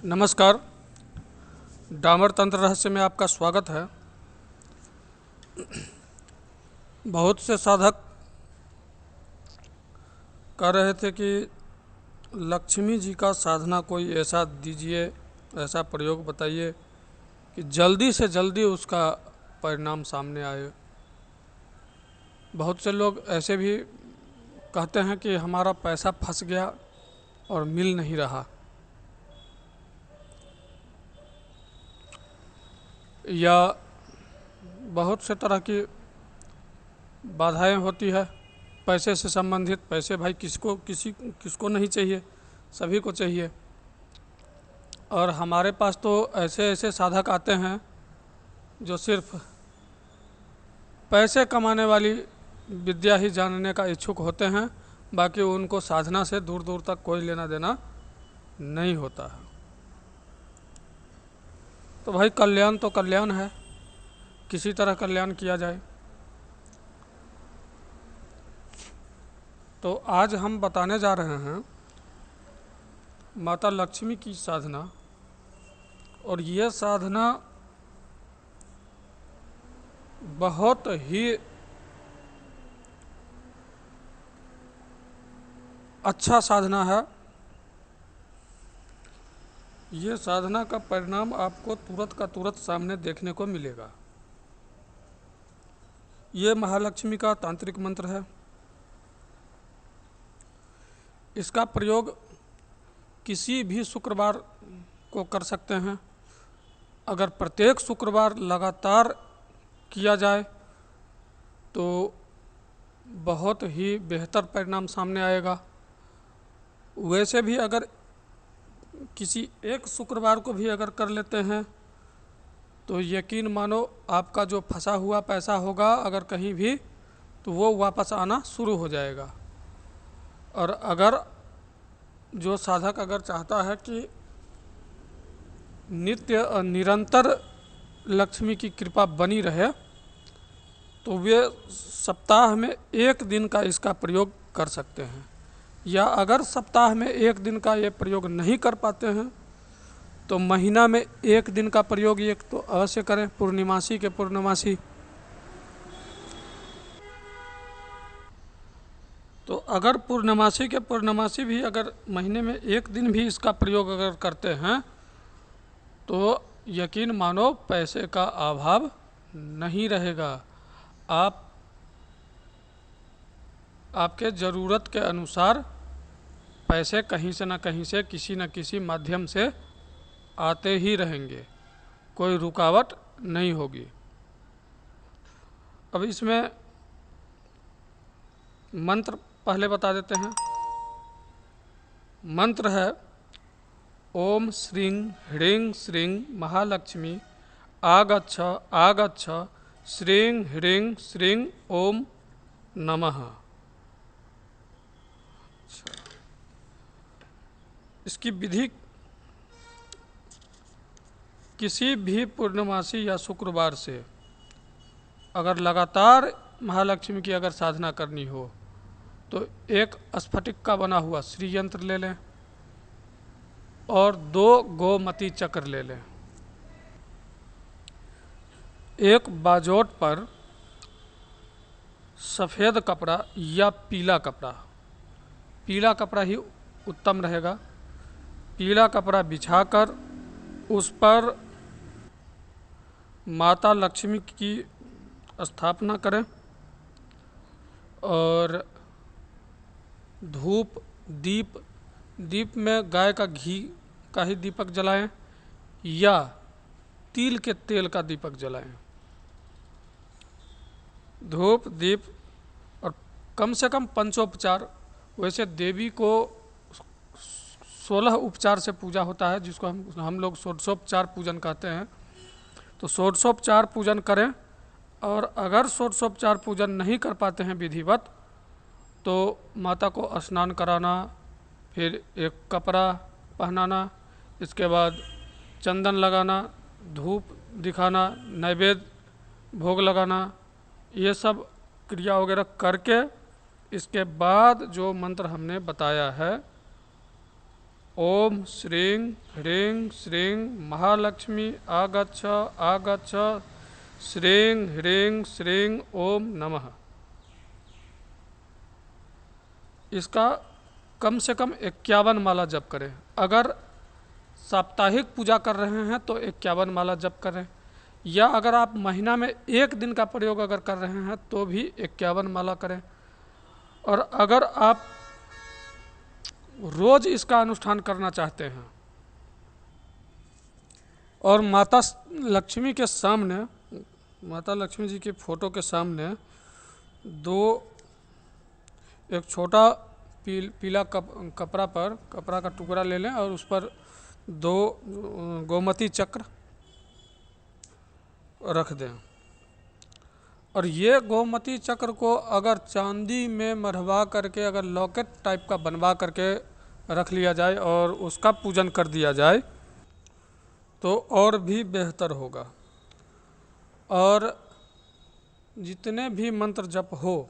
नमस्कार। डामर तंत्र रहस्य में आपका स्वागत है। बहुत से साधक कह रहे थे कि लक्ष्मी जी का साधना कोई ऐसा दीजिए, ऐसा प्रयोग बताइए कि जल्दी से जल्दी उसका परिणाम सामने आए। बहुत से लोग ऐसे भी कहते हैं कि हमारा पैसा फंस गया और मिल नहीं रहा, या बहुत से तरह की बाधाएं होती है पैसे से संबंधित। पैसे भाई किसको नहीं चाहिए, सभी को चाहिए। और हमारे पास तो ऐसे ऐसे साधक आते हैं जो सिर्फ पैसे कमाने वाली विद्या ही जानने का इच्छुक होते हैं, बाकी उनको साधना से दूर दूर तक कोई लेना देना नहीं होता है। तो भाई कल्याण तो कल्याण है, किसी तरह कल्याण किया जाए। तो आज हम बताने जा रहे हैं माता लक्ष्मी की साधना, और यह साधना बहुत ही अच्छा साधना है। ये साधना का परिणाम आपको तुरंत का तुरंत सामने देखने को मिलेगा। ये महालक्ष्मी का तांत्रिक मंत्र है। इसका प्रयोग किसी भी शुक्रवार को कर सकते हैं। अगर प्रत्येक शुक्रवार लगातार किया जाए तो बहुत ही बेहतर परिणाम सामने आएगा। वैसे भी अगर किसी एक शुक्रवार को भी अगर कर लेते हैं तो यकीन मानो आपका जो फंसा हुआ पैसा होगा अगर कहीं भी, तो वो वापस आना शुरू हो जाएगा। और अगर जो साधक अगर चाहता है कि नित्य और निरंतर लक्ष्मी की कृपा बनी रहे, तो वे सप्ताह में एक दिन का इसका प्रयोग कर सकते हैं। या अगर सप्ताह में एक दिन का ये प्रयोग नहीं कर पाते हैं तो महीना में एक दिन का प्रयोग एक तो अवश्य करें, पूर्णिमासी के पूर्णमासी। तो अगर पूर्णमासी के पूर्णमासी भी अगर महीने में एक दिन भी इसका प्रयोग अगर करते हैं तो यकीन मानो पैसे का अभाव नहीं रहेगा। आपके ज़रूरत के अनुसार पैसे कहीं से न कहीं से किसी न किसी माध्यम से आते ही रहेंगे, कोई रुकावट नहीं होगी। अब इसमें मंत्र पहले बता देते हैं। मंत्र है ओम श्रीं ह्रीं श्रीं महालक्ष्मी आगच्छ आगच्छ श्रीं ह्रीं श्रीं ओम नमः। इसकी विधि किसी भी पूर्णमासी या शुक्रवार से अगर लगातार महालक्ष्मी की अगर साधना करनी हो तो एक स्फटिक का बना हुआ श्री यंत्र ले लें और 2 गोमती चक्र ले लें। एक बाजोट पर सफ़ेद कपड़ा या पीला कपड़ा ही उत्तम रहेगा। पीला कपड़ा बिछाकर उस पर माता लक्ष्मी की स्थापना करें और धूप दीप में गाय का घी का ही दीपक जलाएं या तिल के तेल का दीपक जलाएं। धूप दीप और कम से कम पंचोपचार। वैसे देवी को 16 उपचार से पूजा होता है, जिसको हम लोग षोडशोपचार पूजन कहते हैं। तो षोडशोपचार पूजन करें, और अगर षोडशोपचार पूजन नहीं कर पाते हैं विधिवत, तो माता को स्नान कराना, फिर एक कपड़ा पहनाना, इसके बाद चंदन लगाना, धूप दिखाना, नैवेद्य भोग लगाना, ये सब क्रिया वगैरह करके इसके बाद जो मंत्र हमने बताया है ओम श्रीं ह्रीं श्रीं महालक्ष्मी आगच्छ आगच्छ श्रीं ह्रीं श्रीं ओम नमः। इसका कम से कम 51 माला जप करें। अगर साप्ताहिक पूजा कर रहे हैं तो 51 माला जप करें, या अगर आप महीना में एक दिन का प्रयोग अगर कर रहे हैं तो भी 51 माला करें। और अगर आप रोज इसका अनुष्ठान करना चाहते हैं और माता लक्ष्मी के सामने, माता लक्ष्मी जी के फोटो के सामने एक छोटा पीला कपड़ा का टुकड़ा ले लें और उस पर 2 गोमती चक्र रख दें। और ये गोमती चक्र को अगर चांदी में मढ़वा करके अगर लॉकेट टाइप का बनवा करके रख लिया जाए और उसका पूजन कर दिया जाए तो और भी बेहतर होगा। और जितने भी मंत्र जप हो,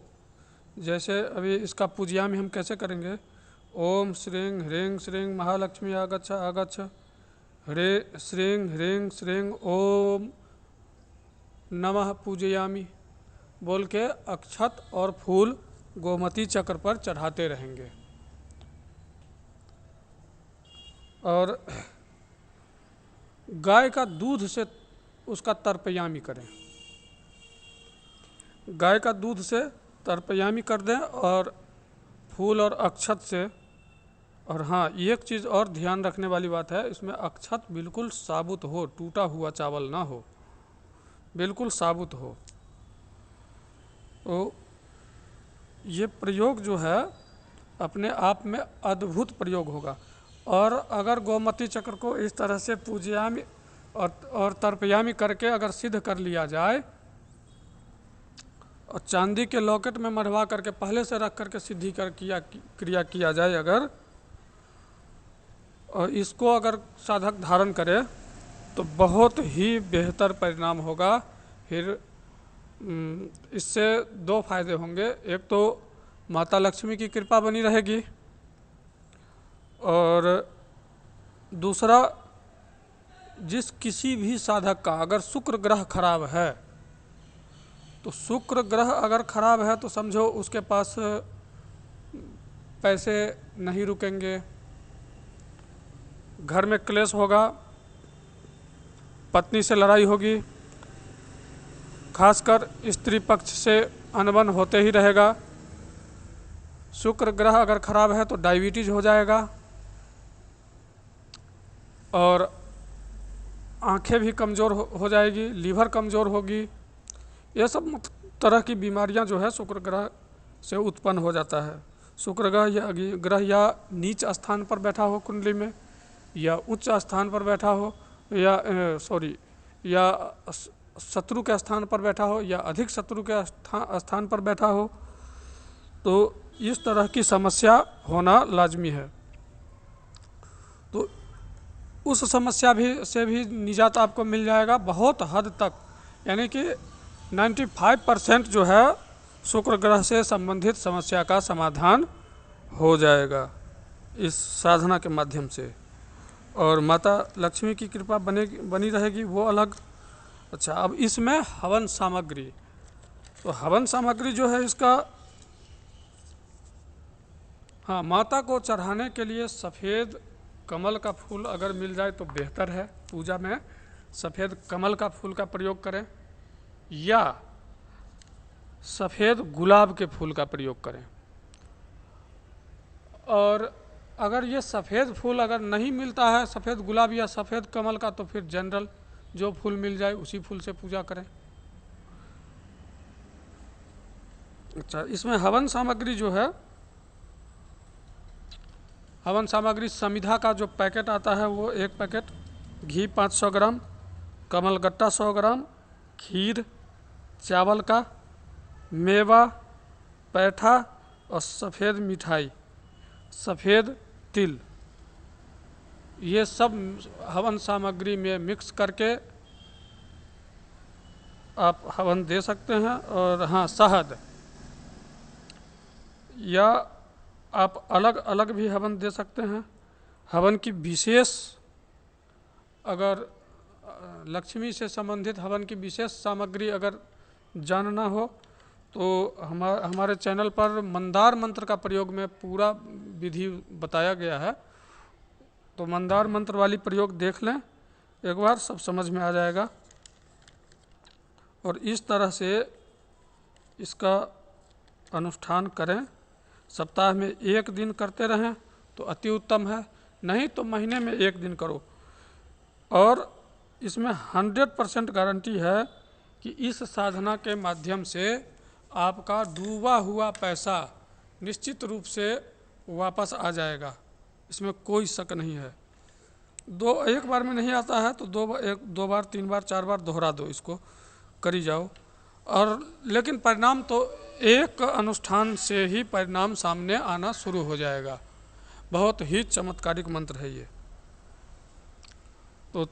जैसे अभी इसका पूजयामी हम कैसे करेंगे, ओम श्रीं ह्रीं श्रीं महालक्ष्मी आगच्छ आगच्छ श्रीं ह्रीं श्रीं ओम नमः पूजयामी बोल के अक्षत और फूल गोमती चक्र पर चढ़ाते रहेंगे। और गाय का दूध से उसका तर्पयामी करें, गाय का दूध से तर्पयामी कर दें और फूल और अक्षत से। और हाँ, एक चीज़ और ध्यान रखने वाली बात है, इसमें अक्षत बिल्कुल साबुत हो, टूटा हुआ चावल ना हो, बिल्कुल साबुत हो। तो ये प्रयोग जो है अपने आप में अद्भुत प्रयोग होगा। और अगर गोमती चक्र को इस तरह से पूजयामी और तर्पयामी करके अगर सिद्ध कर लिया जाए और चांदी के लॉकेट में मढ़वा करके पहले से रख करके सिद्धि क्रिया किया जाए अगर, और इसको अगर साधक धारण करे तो बहुत ही बेहतर परिणाम होगा। फिर इससे 2 फायदे होंगे, एक तो माता लक्ष्मी की कृपा बनी रहेगी और दूसरा जिस किसी भी साधक का अगर शुक्र ग्रह खराब है तो शुक्र ग्रह अगर खराब है तो समझो उसके पास पैसे नहीं रुकेंगे, घर में क्लेश होगा, पत्नी से लड़ाई होगी, खासकर स्त्री पक्ष से अनबन होते ही रहेगा। शुक्र ग्रह अगर खराब है तो डायबिटीज हो जाएगा और आंखें भी कमज़ोर हो जाएगी, लीवर कमज़ोर होगी। ये सब तरह की बीमारियां जो है शुक्र ग्रह से उत्पन्न हो जाता है। शुक्र ग्रह या नीच स्थान पर बैठा हो कुंडली में, या उच्च स्थान पर बैठा हो, या शत्रु के स्थान पर बैठा हो, या अधिक शत्रु के स्थान पर बैठा हो, तो इस तरह की समस्या होना लाजमी है। तो उस समस्या से भी निजात आपको मिल जाएगा बहुत हद तक, यानी कि 95% जो है शुक्र ग्रह से संबंधित समस्या का समाधान हो जाएगा इस साधना के माध्यम से। और माता लक्ष्मी की कृपा बनी रहेगी वो अलग। अच्छा, अब इसमें हवन सामग्री, तो हवन सामग्री जो है इसका, हाँ, माता को चढ़ाने के लिए सफ़ेद कमल का फूल अगर मिल जाए तो बेहतर है। पूजा में सफ़ेद कमल का फूल का प्रयोग करें या सफ़ेद गुलाब के फूल का प्रयोग करें। और अगर ये सफ़ेद फूल अगर नहीं मिलता है, सफ़ेद गुलाब या सफ़ेद कमल का, तो फिर जनरल जो फूल मिल जाए उसी फूल से पूजा करें। अच्छा, इसमें हवन सामग्री जो है, हवन सामग्री समिधा का जो पैकेट आता है वो 1 पैकेट, घी 500 ग्राम, कमलगट्टा 100 ग्राम, खीर, चावल का, मेवा, पैठा और सफ़ेद मिठाई, सफ़ेद तिल, ये सब हवन सामग्री में मिक्स करके आप हवन दे सकते हैं। और हाँ, शहद, या आप अलग अलग भी हवन दे सकते हैं। हवन की विशेष, अगर लक्ष्मी से संबंधित हवन की विशेष सामग्री अगर जानना हो तो हमारे चैनल पर मंदार मंत्र का प्रयोग में पूरा विधि बताया गया है। तो मंदार मंत्र वाली प्रयोग देख लें एक बार, सब समझ में आ जाएगा। और इस तरह से इसका अनुष्ठान करें, सप्ताह में 1 दिन करते रहें तो अति उत्तम है, नहीं तो महीने में 1 दिन करो। और इसमें 100% गारंटी है कि इस साधना के माध्यम से आपका डूबा हुआ पैसा निश्चित रूप से वापस आ जाएगा, इसमें कोई शक नहीं है। एक बार में नहीं आता है तो 2 बार 3 बार 4 बार दोहरा दो, इसको करी जाओ। और लेकिन परिणाम तो एक अनुष्ठान से ही परिणाम सामने आना शुरू हो जाएगा। बहुत ही चमत्कारिक मंत्र है ये। तो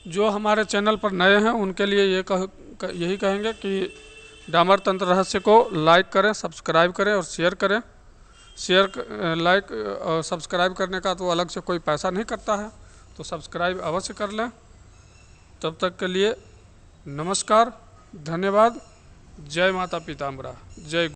जो हमारे चैनल पर नए हैं उनके लिए यही कहेंगे कि डामर तंत्र रहस्य को लाइक करें, सब्सक्राइब करें और शेयर करें। लाइक और सब्सक्राइब करने का तो अलग से कोई पैसा नहीं करता है, तो सब्सक्राइब अवश्य कर लें। तब तक के लिए नमस्कार, धन्यवाद। जय माता पीताम्बरा, जय।